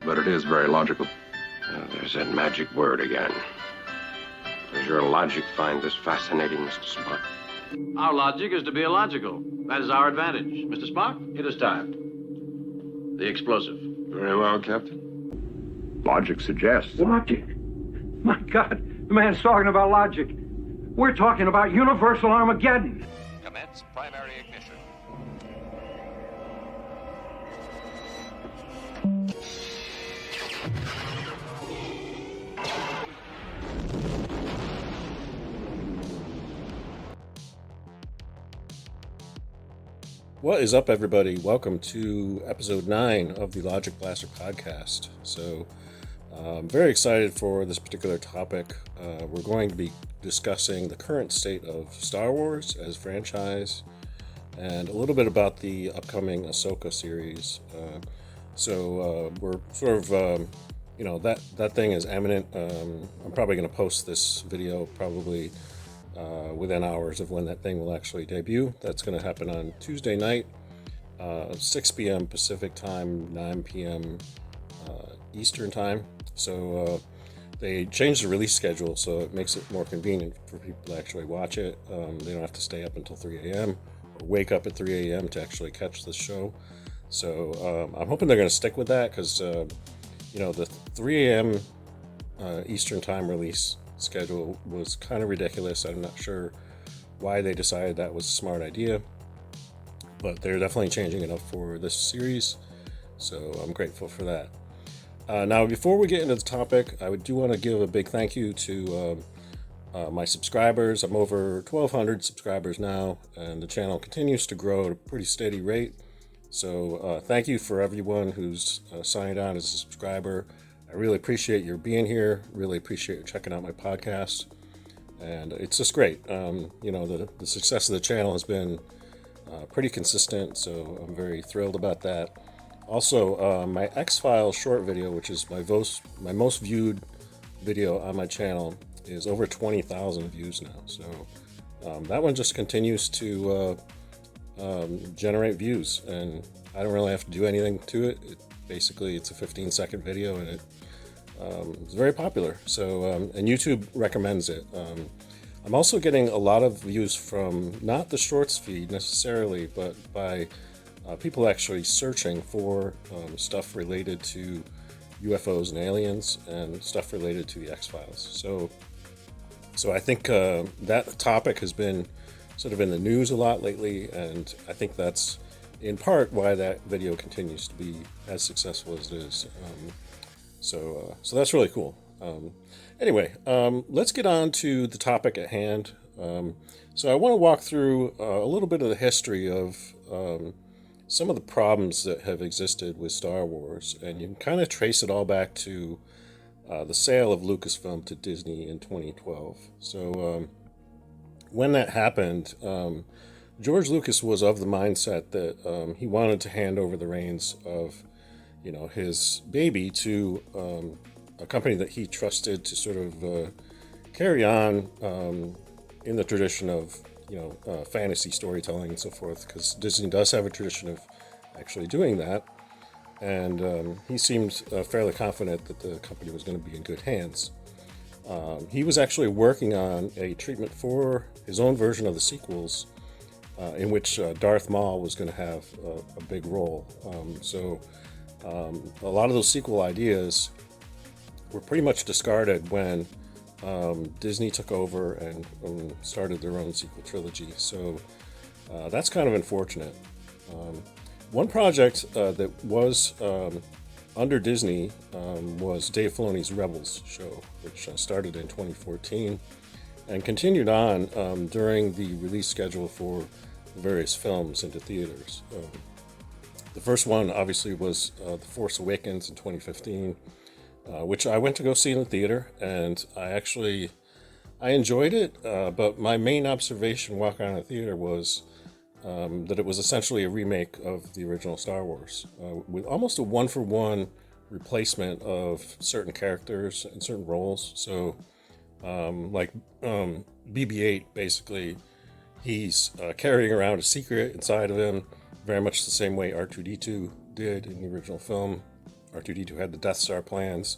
but it is very logical. There's that magic word again. Does your logic find this fascinating, Mr. Spock? Our logic is to be illogical. That is our advantage. Mr. Spock, it is time. The explosive. Very well, Captain. Logic suggests. Logic? My God, the man's talking about logic. We're talking about universal Armageddon. Commence primary ignition. What is up, everybody? Welcome to episode 9 of the Logic Blaster podcast. So, I'm very excited for this particular topic. We're going to be discussing the current state of Star Wars as a franchise and a little bit about the upcoming Ahsoka series. We're sort of, that thing is imminent. I'm probably going to post this video probably within hours of when that thing will actually debut. That's going to happen on Tuesday night, 6 p.m. Pacific time, 9 p.m. Eastern time. So they changed the release schedule, so it makes it more convenient for people to actually watch it. They don't have to stay up until 3 a.m. or wake up at 3 a.m. to actually catch the show. So I'm hoping they're going to stick with that because, the 3 a.m. Eastern time release schedule was kind of ridiculous. I'm not sure why they decided that was a smart idea, but they're definitely changing it up for this series, so I'm grateful for that. Now, before we get into the topic, I do want to give a big thank you to my subscribers. I'm over 1,200 subscribers now, and the channel continues to grow at a pretty steady rate. So thank you for everyone who's signed on as a subscriber. I really appreciate your being here. Really appreciate you checking out my podcast. And it's just great. The success of the channel has been pretty consistent, so I'm very thrilled about that. Also, my X-Files short video, which is my most viewed video on my channel, is over 20,000 views now. So that one just continues to generate views, and I don't really have to do anything to it. Basically, it's a 15-second video, and it's very popular. So, and YouTube recommends it. I'm also getting a lot of views from not the shorts feed necessarily, but by people actually searching for stuff related to UFOs and aliens and stuff related to the X-Files. So I think that topic has been sort of in the news a lot lately, and I think that's in part why that video continues to be as successful as it is. So that's really cool. Anyway, let's get on to the topic at hand. So I want to walk through a little bit of the history of some of the problems that have existed with Star Wars, and you can kind of trace it all back to the sale of Lucasfilm to Disney in 2012. So when that happened, George Lucas was of the mindset that he wanted to hand over the reins of, his baby to a company that he trusted to sort of carry on in the tradition of, fantasy storytelling and so forth, because Disney does have a tradition of actually doing that. And he seemed fairly confident that the company was going to be in good hands. He was actually working on a treatment for his own version of the sequels, in which Darth Maul was going to have a big role. A lot of those sequel ideas were pretty much discarded when Disney took over and started their own sequel trilogy. So that's kind of unfortunate. One project that was under Disney was Dave Filoni's Rebels show, which started in 2014 and continued on during the release schedule for various films into theaters. The first one, obviously, was The Force Awakens in 2015, which I went to go see in the theater, and I enjoyed it, but my main observation walking out of the theater was that it was essentially a remake of the original Star Wars, with almost a one-for-one replacement of certain characters and certain roles. So, BB-8, basically, he's carrying around a secret inside of him, very much the same way R2-D2 did in the original film. R2-D2 had the Death Star plans.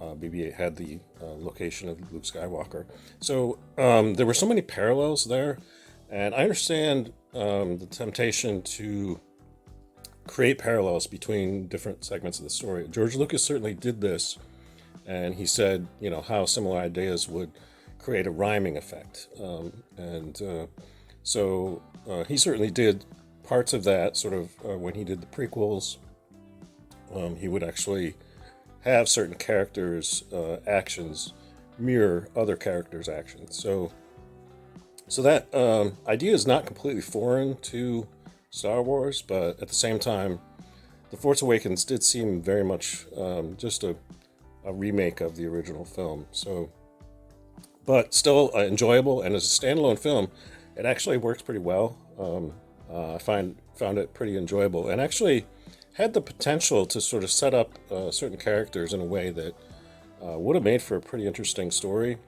BB-8 had the location of Luke Skywalker. So there were so many parallels there, and I understand the temptation to create parallels between different segments of the story. George Lucas certainly did this, and he said, how similar ideas would create a rhyming effect. So he certainly did parts of that, sort of when he did the prequels. He would actually have certain characters' actions mirror other characters' actions. So that idea is not completely foreign to Star Wars, but at the same time, The Force Awakens did seem very much just a remake of the original film. So, but still enjoyable, and as a standalone film, it actually works pretty well. I found it pretty enjoyable, and actually had the potential to sort of set up certain characters in a way that would have made for a pretty interesting story.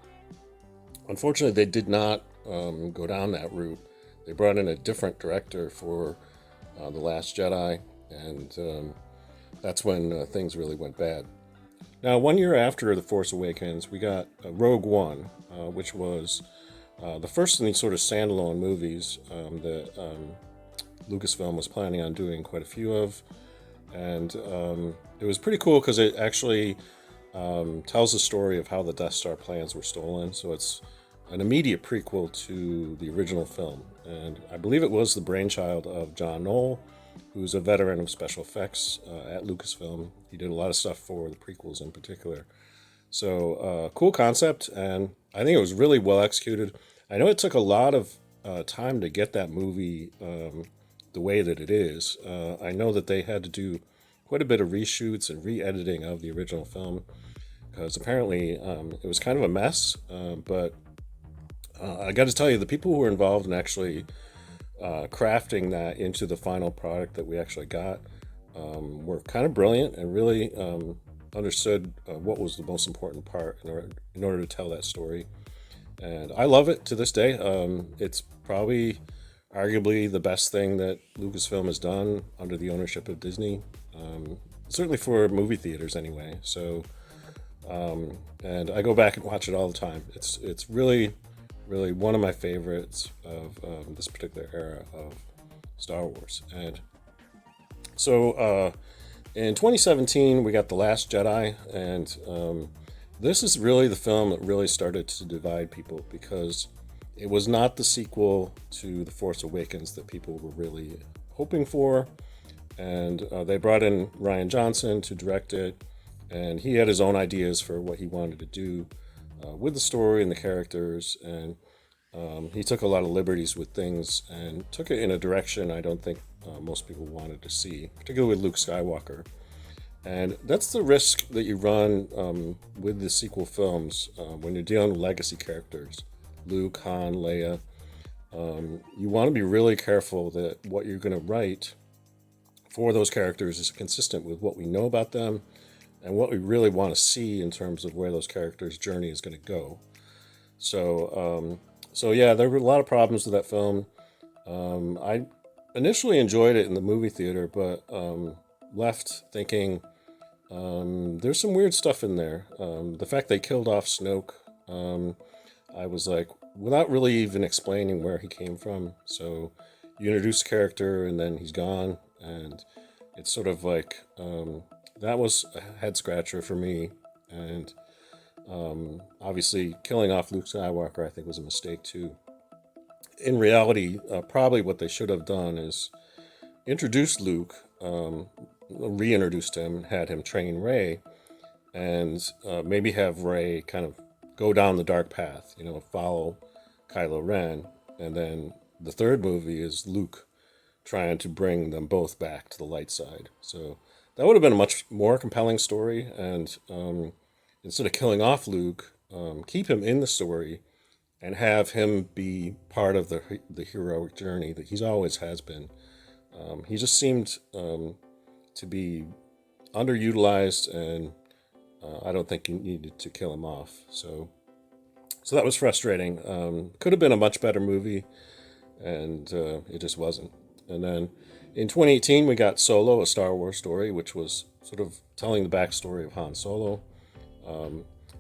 Unfortunately, they did not go down that route. They brought in a different director for The Last Jedi, and that's when things really went bad. Now, 1 year after The Force Awakens, we got Rogue One, which was the first in these sort of standalone movies that Lucasfilm was planning on doing quite a few of. And it was pretty cool because it actually tells the story of how the Death Star plans were stolen. So it's an immediate prequel to the original film. And I believe it was the brainchild of John Knoll, who's a veteran of special effects at Lucasfilm. He did a lot of stuff for the prequels in particular. So cool concept, and I think it was really well executed. I know it took a lot of time to get that movie the way that it is. I know that they had to do quite a bit of reshoots and re-editing of the original film, because apparently it was kind of a mess, but I got to tell you, the people who were involved in actually crafting that into the final product that we actually got were kind of brilliant and really understood what was the most important part in order to tell that story. And I love it to this day. It's probably arguably the best thing that Lucasfilm has done under the ownership of Disney, certainly for movie theaters anyway. So, and I go back and watch it all the time. It's really, really one of my favorites of this particular era of Star Wars. And so in 2017, we got The Last Jedi, and this is really the film that really started to divide people, because it was not the sequel to The Force Awakens that people were really hoping for. And they brought in Rian Johnson to direct it, and he had his own ideas for what he wanted to do with the story and the characters. And he took a lot of liberties with things and took it in a direction I don't think most people wanted to see, particularly with Luke Skywalker. And that's the risk that you run with the sequel films when you're dealing with legacy characters. Luke, Han, Leia. You want to be really careful that what you're going to write for those characters is consistent with what we know about them and what we really want to see in terms of where those characters' journey is going to go. So yeah, there were a lot of problems with that film. I initially enjoyed it in the movie theater, but left thinking there's some weird stuff in there. The fact they killed off Snoke, I was like, without really even explaining where he came from. So you introduce a character and then he's gone, and it's sort of like that was a head scratcher for me. And obviously killing off Luke Skywalker, I think, was a mistake too. In reality, probably what they should have done is introduced Luke, reintroduced him, had him train Rey, and maybe have Rey kind of go down the dark path, follow Kylo Ren. And then the third movie is Luke trying to bring them both back to the light side. So that would have been a much more compelling story. And instead of killing off Luke, keep him in the story and have him be part of the heroic journey that he's always has been. He just seemed to be underutilized, and I don't think you needed to kill him off. So that was frustrating. Could have been a much better movie, and it just wasn't. And then in 2018, we got Solo, A Star Wars Story, which was sort of telling the backstory of Han Solo.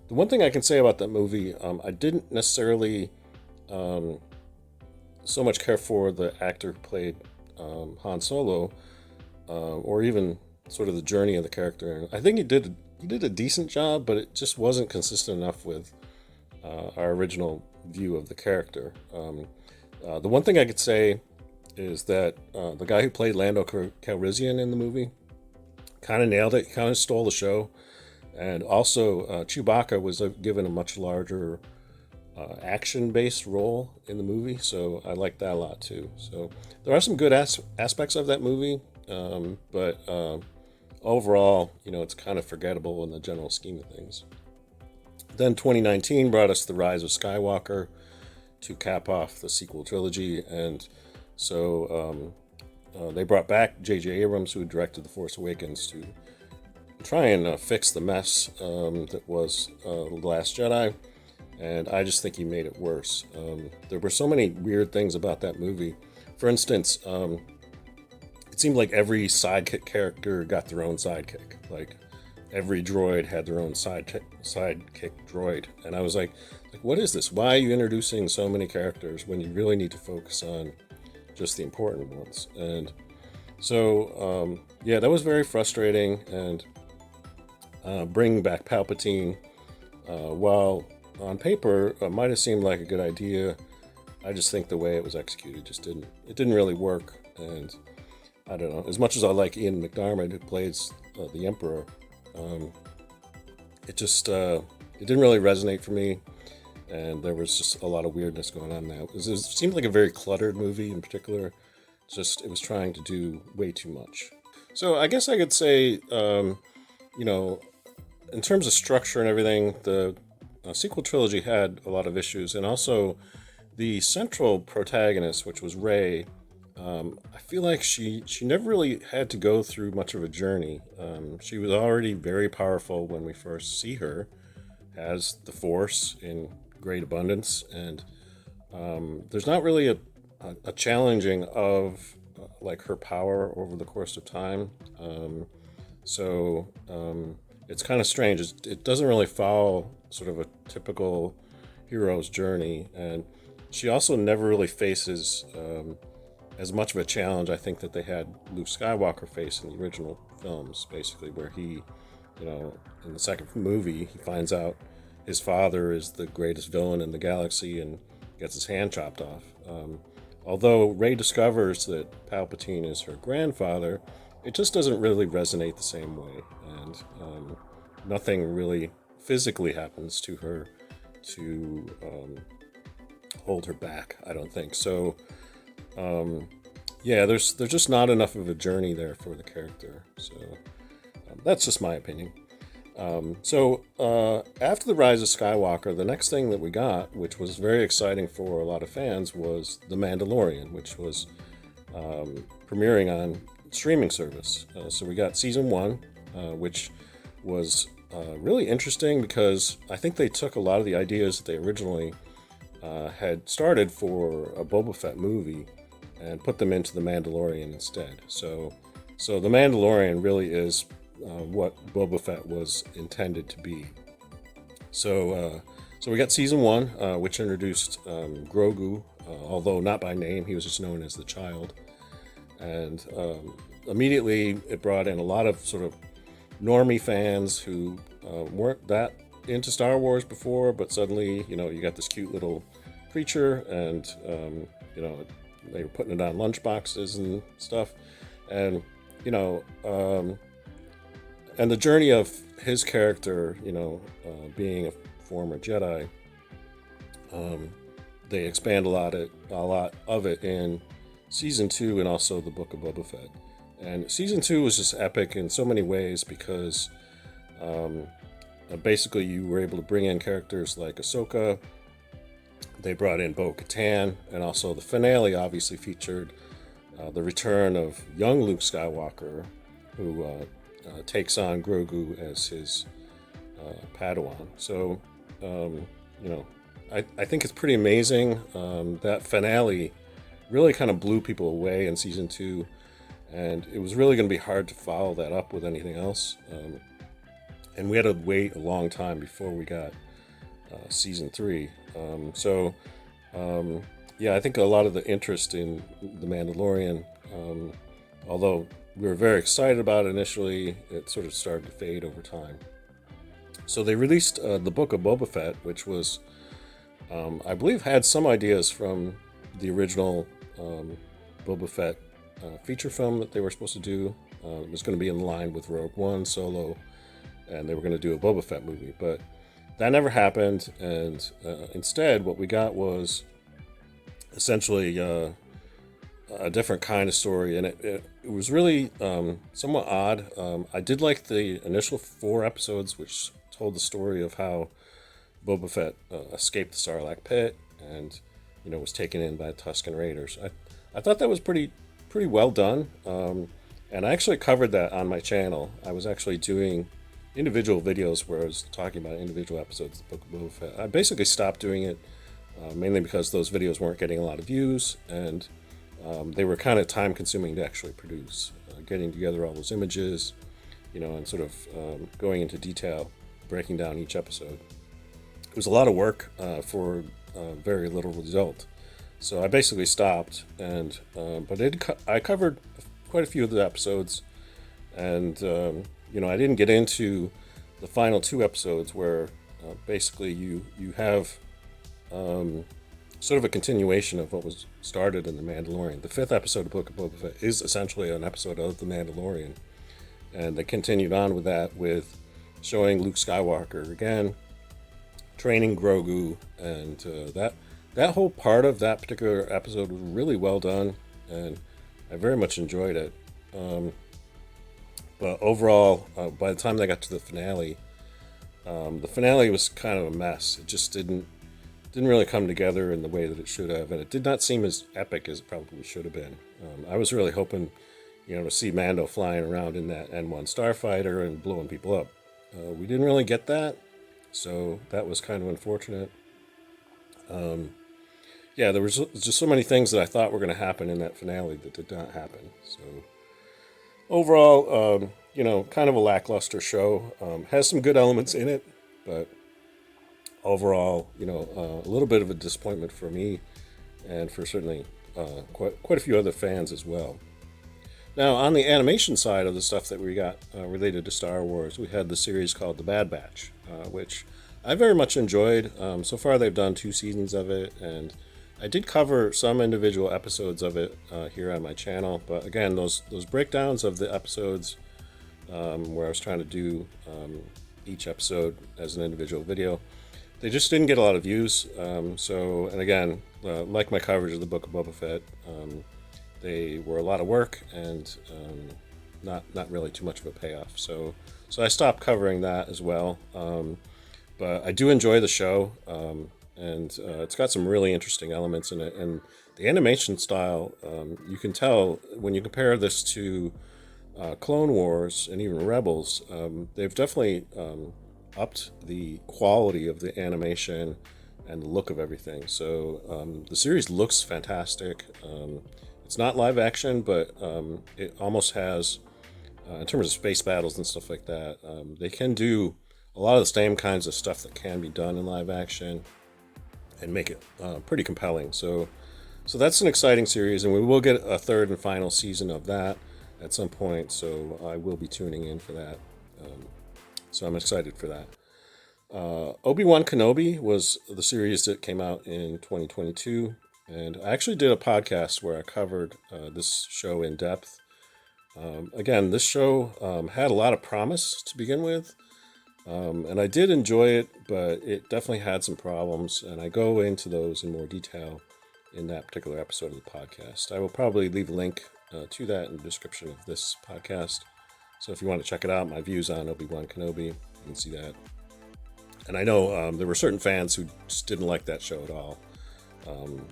The one thing I can say about that movie, I didn't necessarily so much care for the actor who played Han Solo, or even sort of the journey of the character. I think he did a decent job, but it just wasn't consistent enough with our original view of the character. The one thing I could say is that the guy who played Lando Calrissian in the movie kind of nailed it. He kind of stole the show. And also, Chewbacca was given a much larger action-based role in the movie, so I liked that a lot too. So there are some good aspects of that movie, but overall, it's kind of forgettable in the general scheme of things. Then 2019 brought us The Rise of Skywalker to cap off the sequel trilogy, and so they brought back J.J. Abrams, who directed The Force Awakens, to try and fix the mess that was The Last Jedi, and I just think he made it worse. There were so many weird things about that movie. For instance, it seemed like every sidekick character got their own sidekick. Like, every droid had their own sidekick droid, and I was like, what is this? Why are you introducing so many characters when you really need to focus on just the important ones? And so, yeah, that was very frustrating, and bringing back Palpatine, while on paper might have seemed like a good idea, I just think the way it was executed just didn't really work. And I don't know, as much as I like Ian McDiarmid, who plays the Emperor, it didn't really resonate for me, and there was just a lot of weirdness going on now. It seemed like a very cluttered movie in particular. It was trying to do way too much. So I guess I could say, in terms of structure and everything, the sequel trilogy had a lot of issues, and also the central protagonist, which was Rey, I feel like she never really had to go through much of a journey. She was already very powerful when we first see her, has the Force in great abundance, and there's not really a challenging of like her power over the course of time. So it's kind of strange. It doesn't really follow sort of a typical hero's journey, and she also never really faces as much of a challenge, I think, that they had Luke Skywalker face in the original films, basically, where he, in the second movie, he finds out his father is the greatest villain in the galaxy and gets his hand chopped off. Although Rey discovers that Palpatine is her grandfather, it just doesn't really resonate the same way, and nothing really physically happens to her to hold her back, I don't think. So, yeah, there's just not enough of a journey there for the character. So that's just my opinion. So after The Rise of Skywalker, the next thing that we got, which was very exciting for a lot of fans, was The Mandalorian, which was premiering on streaming service. So we got season 1, which was really interesting because I think they took a lot of the ideas that they originally had started for a Boba Fett movie and put them into The Mandalorian instead. So The Mandalorian really is what Boba Fett was intended to be. So we got season 1, which introduced Grogu, although not by name. He was just known as the Child. And immediately it brought in a lot of sort of normie fans who weren't that into Star Wars before, but suddenly, you got this cute little creature, and they were putting it on lunchboxes and stuff, and and the journey of his character, being a former Jedi, they expand a lot of it in season 2 and also the Book of Boba Fett. And season 2 was just epic in so many ways because basically you were able to bring in characters like Ahsoka. They brought in Bo-Katan, and also the finale obviously featured the return of young Luke Skywalker, who takes on Grogu as his Padawan. So, I think it's pretty amazing. That finale really kind of blew people away in season 2. and it was really going to be hard to follow that up with anything else. And we had to wait a long time before we got season 3. Yeah, I think a lot of the interest in The Mandalorian, although we were very excited about it initially, it sort of started to fade over time. So they released the Book of Boba Fett, which was, I believe, had some ideas from the original Boba Fett feature film that they were supposed to do. It was going to be in line with Rogue One, Solo, and they were going to do a Boba Fett movie, but that never happened. And instead, what we got was essentially a different kind of story, and it was really somewhat odd. I did like the initial 4 episodes, which told the story of how Boba Fett escaped the Sarlacc pit and, was taken in by the Tusken Raiders. I thought that was pretty well done, and I actually covered that on my channel. I was actually doing individual videos where I was talking about individual episodes of the Book of Boba Fett. I basically stopped doing it mainly because those videos weren't getting a lot of views, and they were kind of time consuming to actually produce. Getting together all those images, and sort of going into detail, breaking down each episode. It was a lot of work for very little result. So I basically stopped, and but I covered quite a few of the episodes, and I didn't get into the final 2 episodes where basically you have sort of a continuation of what was started in The Mandalorian. The 5th episode of Book of Boba Fett is essentially an episode of The Mandalorian, and they continued on with that, with showing Luke Skywalker again, training Grogu, and that whole part of that particular episode was really well done, and I very much enjoyed it. But overall, by the time they got to the finale was kind of a mess. It just didn't really come together in the way that it should have, and it did not seem as epic as it probably should have been. I was really hoping, to see Mando flying around in that N1 starfighter and blowing people up. We didn't really get that, so that was kind of unfortunate. Yeah, there was just so many things that I thought were going to happen in that finale that did not happen. So overall, kind of a lackluster show. Has some good elements in it, but overall, a little bit of a disappointment for me, and for certainly quite a few other fans as well. Now, on the animation side of the stuff that we got related to Star Wars, we had the series called The Bad Batch, which I very much enjoyed. So far, they've done 2 seasons of it, and I did cover some individual episodes of it here on my channel. But again, those breakdowns of the episodes, where I was trying to do each episode as an individual video, they just didn't get a lot of views. And again, like my coverage of the Book of Boba Fett, they were a lot of work and not really too much of a payoff. So I stopped covering that as well. But I do enjoy the show, and it's got some really interesting elements in it. And the animation style, you can tell when you compare this to Clone Wars and even Rebels, they've definitely upped the quality of the animation and the look of everything. So the series looks fantastic. It's not live action, but it almost has, in terms of space battles and stuff like that, they can do a lot of the same kinds of stuff that can be done in live action and make it pretty compelling. So that's an exciting series, and we will get a 3rd and final season of that at some point, so I will be tuning in for that. So I'm excited for that. Obi-Wan Kenobi was the series that came out in 2022, and I actually did a podcast where I covered this show in depth. Again, this show had a lot of promise to begin with, and I did enjoy it, but it definitely had some problems, and I go into those in more detail in that particular episode of the podcast. I will probably leave a link to that in the description of this podcast, so if you want to check it out, my views on Obi-Wan Kenobi, you can see that. And I know there were certain fans who just didn't like that show at all.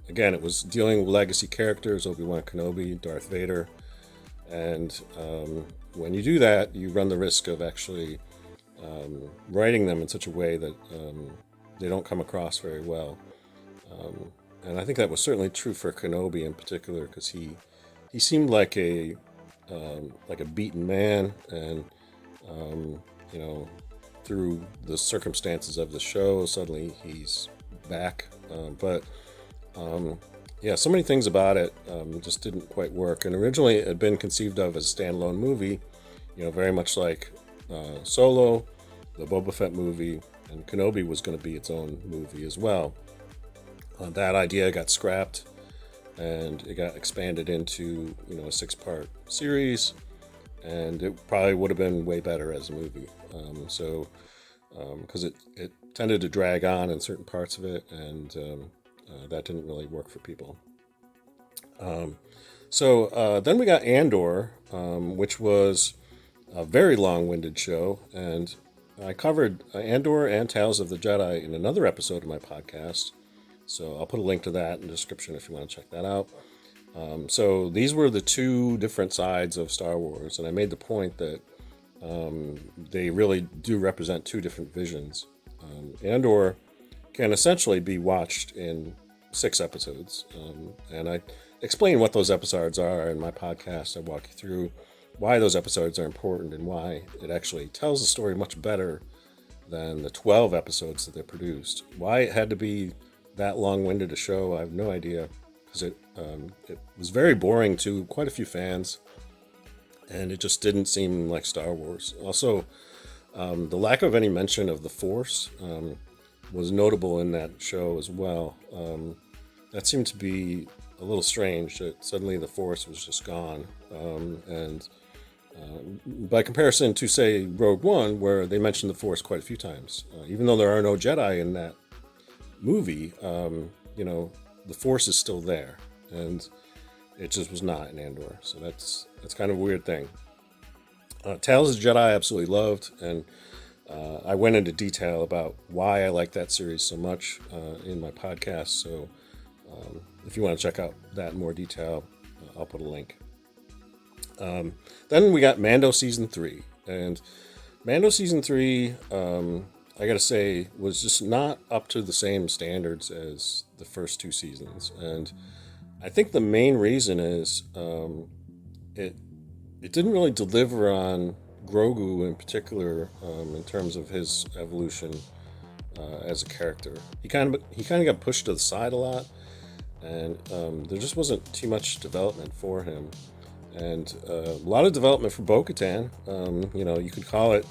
Again, it was dealing with legacy characters, Obi-Wan Kenobi, Darth Vader, and when you do that, you run the risk of actually writing them in such a way that they don't come across very well. And I think that was certainly true for Kenobi in particular, because he seemed like a like a beaten man, and you know, through the circumstances of the show, suddenly he's back. Yeah, so many things about it just didn't quite work. And originally it had been conceived of as a standalone movie, you know, very much like Solo, the Boba Fett movie, and Kenobi was going to be its own movie as well. That idea got scrapped, and it got expanded into, you know, a 6-part series, and it probably would have been way better as a movie. Because it tended to drag on in certain parts of it, and that didn't really work for people. Then we got Andor, which was a very long-winded show, and I covered Andor and Tales of the Jedi in another episode of my podcast, so I'll put a link to that in the description if you want to check that out. So these were the two different sides of Star Wars, and I made the point that they really do represent two different visions. Andor can essentially be watched in 6 episodes, and I explain what those episodes are in my podcast. I walk you through why those episodes are important and why it actually tells the story much better than the 12 episodes that they produced. Why it had to be that long-winded a show, I have no idea, because it was very boring to quite a few fans, and it just didn't seem like Star Wars. Also, the lack of any mention of the Force was notable in that show as well. That seemed to be a little strange, that suddenly the Force was just gone. And by comparison to, say, Rogue One, where they mentioned the Force quite a few times. Even though there are no Jedi in that movie, you know, the Force is still there. And it just was not in Andor. So that's kind of a weird thing. Tales of the Jedi I absolutely loved, and I went into detail about why I like that series so much in my podcast. So if you want to check out that in more detail, I'll put a link. Then we got Mando Season 3. And Mando Season 3, I gotta say, was just not up to the same standards as the first 2 seasons. And I think the main reason is it didn't really deliver on Grogu in particular, in terms of his evolution as a character. He kind of got pushed to the side a lot, and there just wasn't too much development for him. And a lot of development for Bo-Katan. You know, you could call it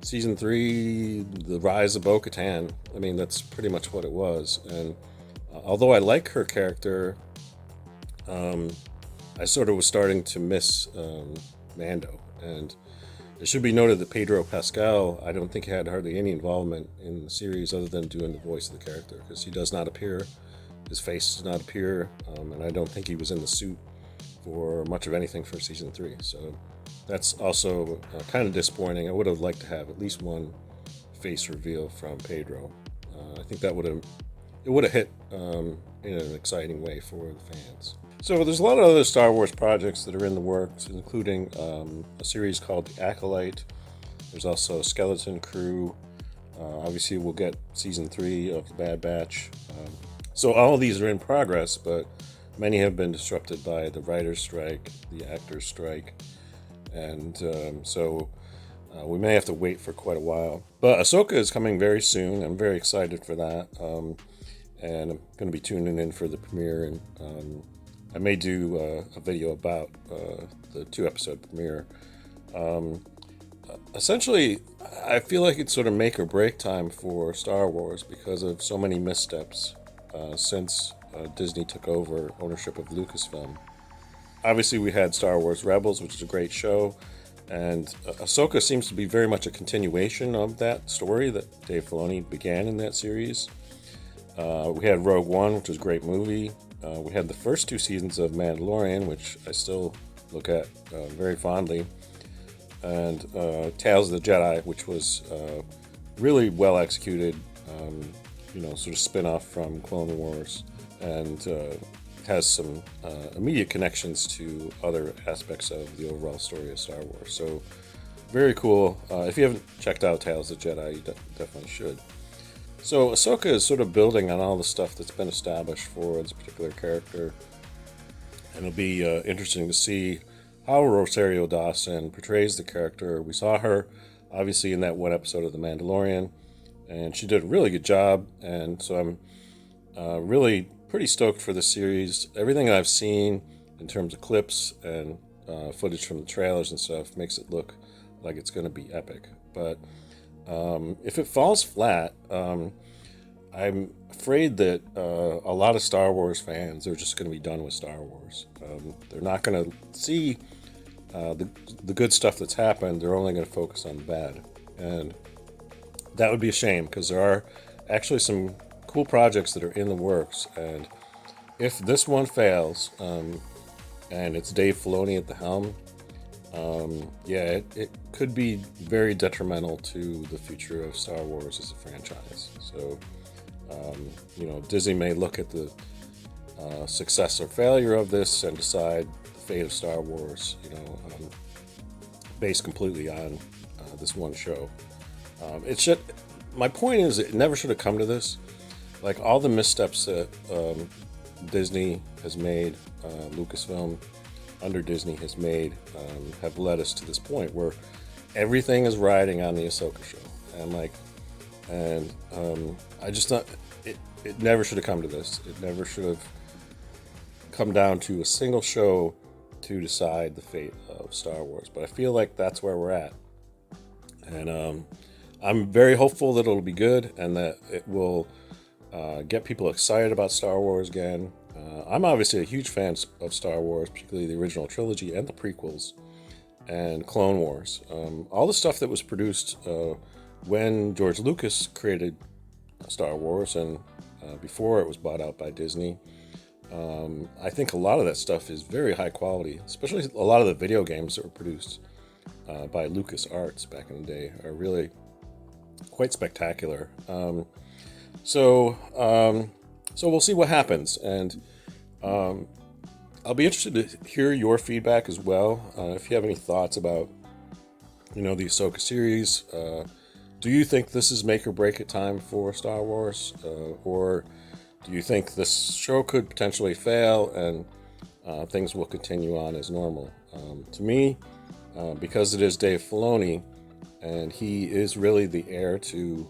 Season 3, The Rise of Bo-Katan. I mean, that's pretty much what it was. And although I like her character, I sort of was starting to miss Mando. And it should be noted that Pedro Pascal, I don't think had hardly any involvement in the series other than doing the voice of the character, because he does not appear, his face does not appear, and I don't think he was in the suit for much of anything for Season 3. So that's also kind of disappointing. I would have liked to have at least one face reveal from Pedro. I think that would have hit in an exciting way for the fans. So there's a lot of other Star Wars projects that are in the works, including a series called The Acolyte. There's also Skeleton Crew. Obviously, we'll get Season 3 of The Bad Batch. So all of these are in progress, but many have been disrupted by the writer's strike, the actor's strike, and so we may have to wait for quite a while. But Ahsoka is coming very soon. I'm very excited for that, and I'm going to be tuning in for the premiere, and I may do a video about the 2-episode premiere. Essentially, I feel like it's sort of make or break time for Star Wars because of so many missteps since Disney took over ownership of Lucasfilm. Obviously, we had Star Wars Rebels, which is a great show, and Ahsoka seems to be very much a continuation of that story that Dave Filoni began in that series. We had Rogue One, which was a great movie. We had the first 2 seasons of Mandalorian, which I still look at very fondly, and Tales of the Jedi, which was really well executed, sort of spin-off from Clone Wars, and has some immediate connections to other aspects of the overall story of Star Wars. So very cool. If you haven't checked out Tales of the Jedi, you definitely should. So Ahsoka is sort of building on all the stuff that's been established for this particular character, and it'll be interesting to see how Rosario Dawson portrays the character. We saw her obviously in that one episode of The Mandalorian, and she did a really good job. And so I'm really pretty stoked for the series. Everything I've seen in terms of clips and footage from the trailers and stuff makes it look like it's going to be epic. But if it falls flat, I'm afraid that a lot of Star Wars fans are just going to be done with Star Wars. They're not going to see the good stuff that's happened. They're only going to focus on the bad. And that would be a shame, because there are actually some cool projects that are in the works. And if this one fails, and it's Dave Filoni at the helm, it could be very detrimental to the future of Star Wars as a franchise. So, Disney may look at the success or failure of this and decide the fate of Star Wars, based completely on this one show. My point is, it never should have come to this. Like, all the missteps that Disney has made, Lucasfilm under Disney has made, have led us to this point where everything is riding on the Ahsoka show. I just thought it never should have come to this. It never should have come down to a single show to decide the fate of Star Wars. But I feel like that's where we're at. And I'm very hopeful that it'll be good and that it will get people excited about Star Wars again. I'm obviously a huge fan of Star Wars, particularly the original trilogy and the prequels and Clone Wars. All the stuff that was produced when George Lucas created Star Wars and before it was bought out by Disney. I think a lot of that stuff is very high quality, especially a lot of the video games that were produced by LucasArts back in the day are really quite spectacular. So we'll see what happens, and I'll be interested to hear your feedback as well. If you have any thoughts about, the Ahsoka series, do you think this is make or break it time for Star Wars, or do you think this show could potentially fail and things will continue on as normal? To me, because it is Dave Filoni, and he is really the heir to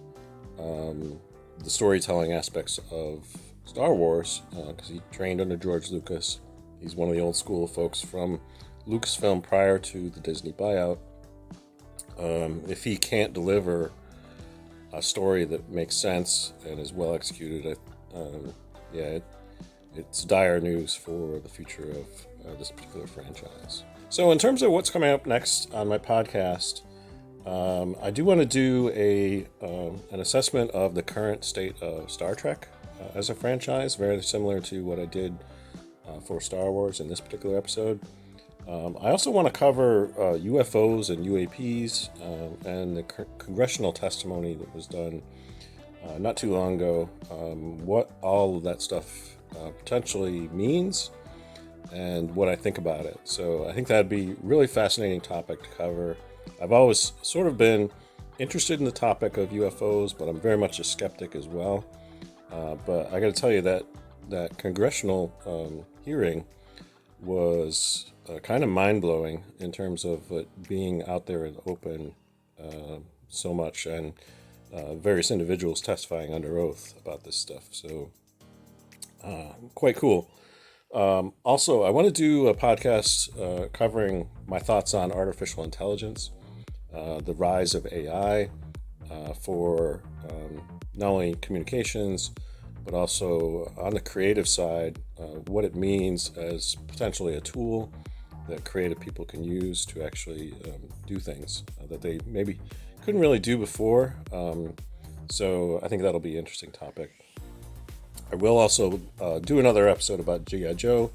the storytelling aspects of Star Wars, because he trained under George Lucas. He's one of the old school folks from Lucasfilm prior to the Disney buyout. If he can't deliver a story that makes sense and is well executed, it's dire news for the future of this particular franchise. So in terms of what's coming up next on my podcast, I do want to do an assessment of the current state of Star Trek as a franchise, very similar to what I did for Star Wars in this particular episode. I also want to cover UFOs and UAPs and the congressional testimony that was done not too long ago, what all of that stuff potentially means and what I think about it. So I think that'd be a really fascinating topic to cover. I've always sort of been interested in the topic of UFOs, but I'm very much a skeptic as well. But I got to tell you that congressional hearing was kind of mind-blowing in terms of it being out there in the open so much, and various individuals testifying under oath about this stuff. So quite cool. Also, I want to do a podcast covering my thoughts on artificial intelligence, the rise of AI for not only communications, but also on the creative side, what it means as potentially a tool that creative people can use to actually do things that they maybe couldn't really do before. So I think that'll be an interesting topic. I will also do another episode about G.I. Joe,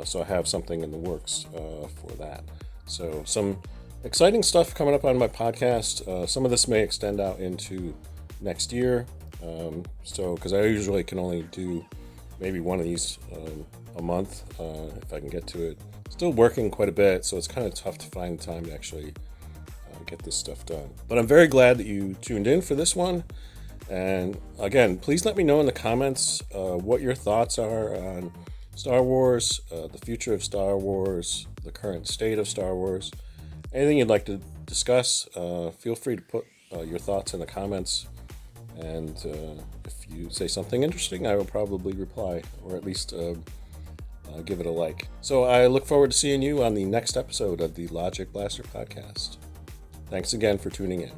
so I have something in the works for that. So some exciting stuff coming up on my podcast. Some of this may extend out into next year. Because I usually can only do maybe one of these a month if I can get to it. Still working quite a bit, so it's kind of tough to find the time to actually get this stuff done. But I'm very glad that you tuned in for this one. And again, please let me know in the comments what your thoughts are on Star Wars, the future of Star Wars, the current state of Star Wars. Anything you'd like to discuss, feel free to put your thoughts in the comments. And if you say something interesting, I will probably reply, or at least give it a like. So I look forward to seeing you on the next episode of the Logic Blaster podcast. Thanks again for tuning in.